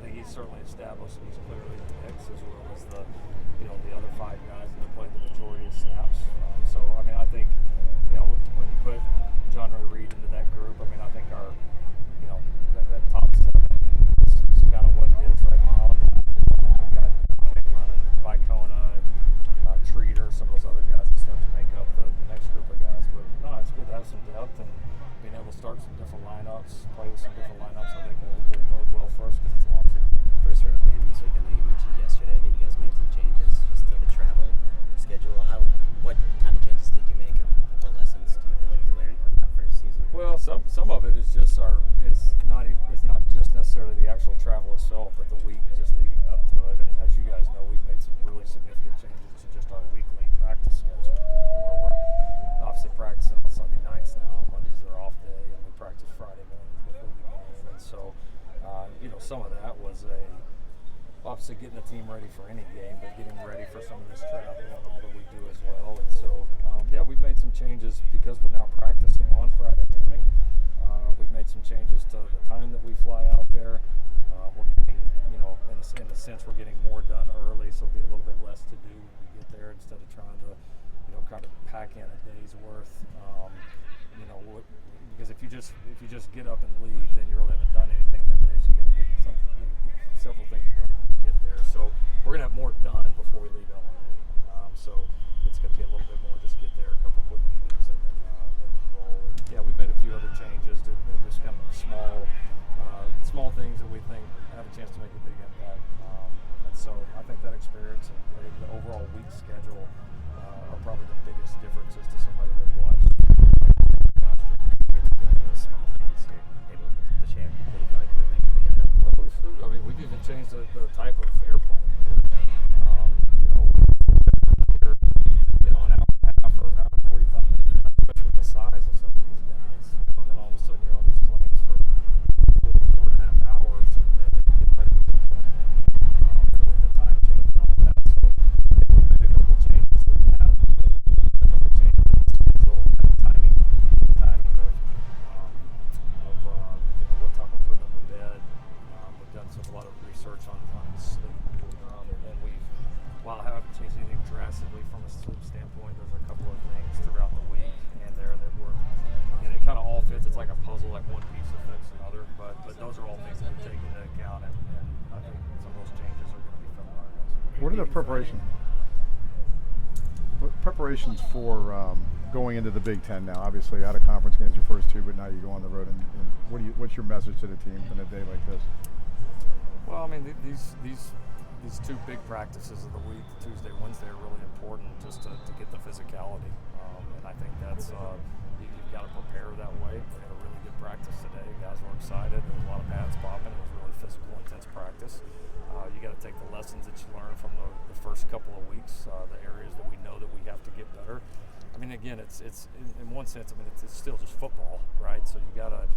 think he's certainly established that he's clearly the mix, as well as the other 5 guys that have played the majority of snaps. So I mean, I think when you put John Ray Reed into that group, I mean, I think our that top 7 is kind of what it is right now. And then we've got Kalen and Vicona and Treater, some of those other guys that start to make up the next group of guys. But no, it's good to have some depth and being able to start some different lineups, play with some different lineups. I think will bode well for us because it's a long season. First round game this week. I know you mentioned yesterday that you guys made some changes just to the travel schedule. What kind of changes did you make, or what lessons do you feel like you learned from that first season? Well, some of it is just not just necessarily the actual travel itself, but the week just leading up to it. And as you guys know, we've made some really significant changes to just our weekly practice schedule. Where we're obviously practicing on Sunday nights now. Mondays are off day, and we practice Friday mornings before the game. And so, some of that was obviously getting the team ready for any game, but getting ready for some of this travel and all that we do as well. And so, we've made some changes because we're now practicing on Friday morning. We've made some changes to the time that we fly out there. We're getting, in a sense, we're getting more done early, so it'll be a little bit less to do when we get there instead of trying to, kind of pack in a day's worth. Because if you just get up and leave, then you really haven't done anything that day. So you're going to get several things done when you get there. So we're going to have more done before we leave LA. So it's going to be a little bit more just get there, a couple quick meetings, and then roll. And we've made a few other changes to just kind of small things that we think have a chance to make a big impact. And so I think that experience and the overall week schedule are probably the biggest differences to somebody that watched. Those small things you're able to share that you feel like would make a big impact. I mean, we've even changed the type of airplane. An hour and a half or an hour and 45 minutes, especially with the size of some of these guys. And then all of a sudden you're on these planes for 4.5 hours, and then get ready to get that in with the time change and all that. So we've made a couple changes to that. We've made a couple changes in the schedule, timing of what time we're putting them to bed. We've done a lot of research on sleep, and while I haven't changed anything drastically from a sleep standpoint, there's a couple of things throughout the week and there that it kind of all fits. It's like a puzzle, like one piece affects another, but those are all things that we take into account, and I think some of those changes are going to be felt by our guys. What are the preparations for going into the Big Ten now? Obviously, out of conference games your first 2, but now you go on the road. And what's your message to the team on a day like this? Well, I mean, these 2 big practices of the week, Tuesday, Wednesday, are really important just to get the physicality. And I think that's you've got to prepare that way. We had a really good practice today. Guys were excited. There was a lot of pads popping. It was a really physical, intense practice. You got to take the lessons that you learn from the first couple of weeks, the areas that we know that we have to get better. I mean, again, it's in one sense, I mean, it's still just football, right? So you got to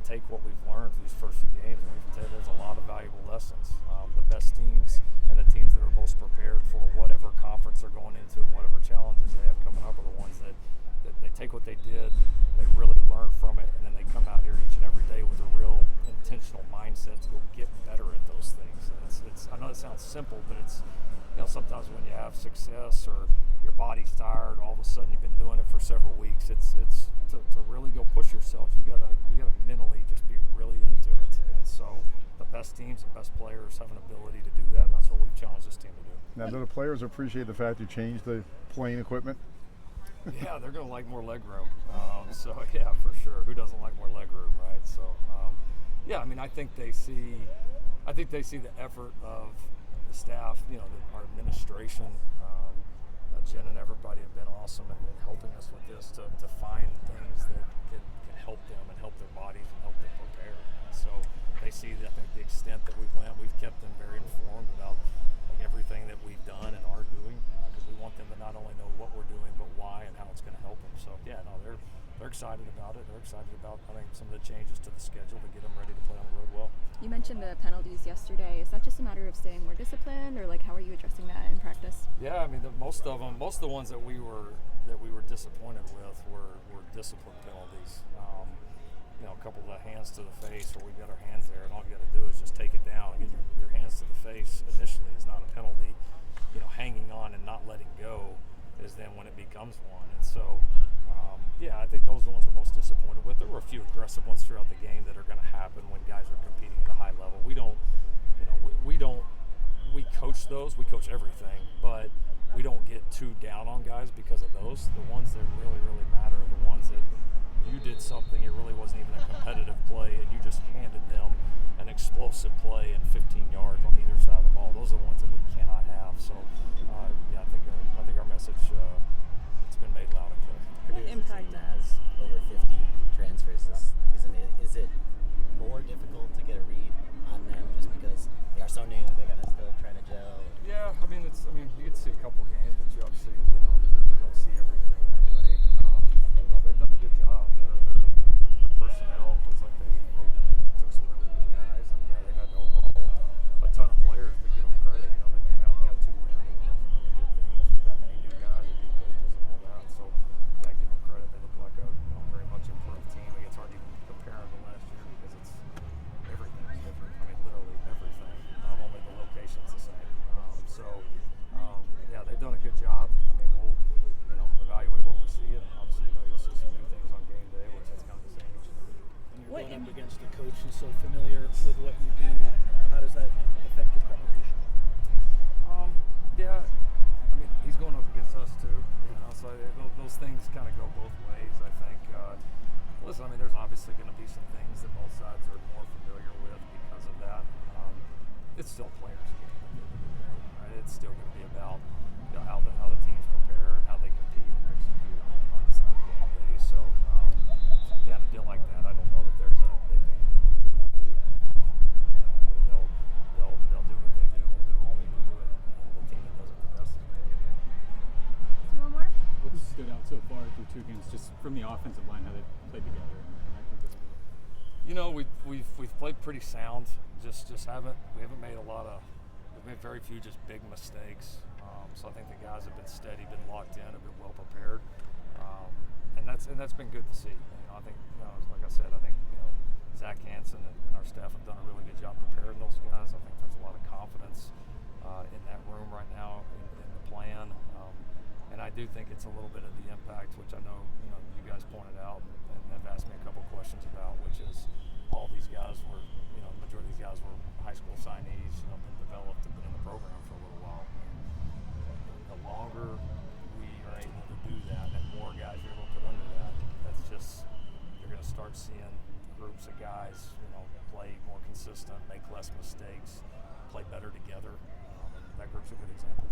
take what we've learned from these first few games, and we can tell you there's a lot of valuable lessons. The best teams and the teams that are most prepared for whatever conference they're going into and whatever challenges they have coming up are the ones that they take what they did, they really learn from it, and then they come out here each and every day with a real intentional mindset to go get better at those things. And it's I know it sounds simple, but it's sometimes when you have success or your body's tired, all of a sudden you've been doing it for several weeks. It's to really go push yourself. You gotta mentally just be really into it. And so the best teams, the best players have an ability to do that, and that's what we've challenged this team to do. Now, do the players appreciate the fact you changed the plane equipment? Yeah, they're going to like more leg room. So yeah, for sure. Who doesn't like more leg room, right? So I mean, I think they see the effort of the staff, our administration. Jen and everybody have been awesome in helping us with this to find things that can help them and help their bodies and help them prepare. And so they see, I think, the extent that we've kept them very informed about everything that we've done and are doing, because we want them to not only know what we're doing, but why and how it's going to help them. So they're excited about it. They're excited about, I think, some of the changes to the schedule to get them ready to play on the road well. You mentioned the penalties yesterday. Is that just a matter of staying more disciplined, or how are you addressing that in practice? Yeah, I mean, most of the ones that we were disappointed with were discipline penalties. A couple of the hands to the face, where we've got our hands there, and all you got to do is just take it down. You those. We coach everything, but we don't get too down on guys because of those. The ones that really, really matter are the ones that you did something, it really wasn't even a competitive play, and you just handed them an explosive play and 15 yards on either side of the ball. Those are the ones that we cannot have. So, yeah, I think our message it's been made loud and clear. Purdue impact has over 50 transfers this season. Is it more difficult to get a read on them just because they are so new? They're gonna still try to gel. Yeah, you get to see a couple games, but you obviously, you don't see everything that way. They've done a good job. Their personnel looks like they took some really good guys, and yeah, they've had to overhaul a ton of players. But give them credit. They came out and got 2 wins and done some really good things with that many new guys and new coaches and all that. So yeah, give them credit. They look like a very much improved team. It's hard to even compare them to last year because it's everything's different. Literally everything. Not only the location's the same. Yeah, they've done a good job. We'll evaluate what we see, and obviously, you'll see some new things on game day, which is kind of the same each year. And you're going up against a coach who's so familiar with what you do. How does that affect your preparation? Yeah, he's going up against us too. So those things kind of go both ways. I think. Listen, there's obviously going to be some things that both sides are more familiar with because of that. It's still players' game. Right? It's still going to be about how the teams prepare and how they compete and execute on game day. So yeah, in a deal like that, I don't know that there's a big thing either way. They'll do what they do. We'll do what we do, and the team that does it the best is going to get it. Do one more? What stood out so far through 2 games, just from the offensive line, how they played together? We've played pretty sound. We haven't made we've made very few just big mistakes. So I think the guys have been steady, been locked in, have been well prepared, and that's been good to see. I think, like I said, I think Zach Hansen and our staff have done a really good job preparing those guys. I think there's a lot of confidence in that room right now in the plan, and I do think it's a little bit of the impact, which I know you guys pointed out and have asked me a couple questions about, which is all these guys were, the majority of these guys were high school signees, been developed and been in the program for a little while. The longer we are able to do that and more guys you're able to put under that, that's just, you're going to start seeing groups of guys, play more consistent, make less mistakes, play better together. That group's a good example.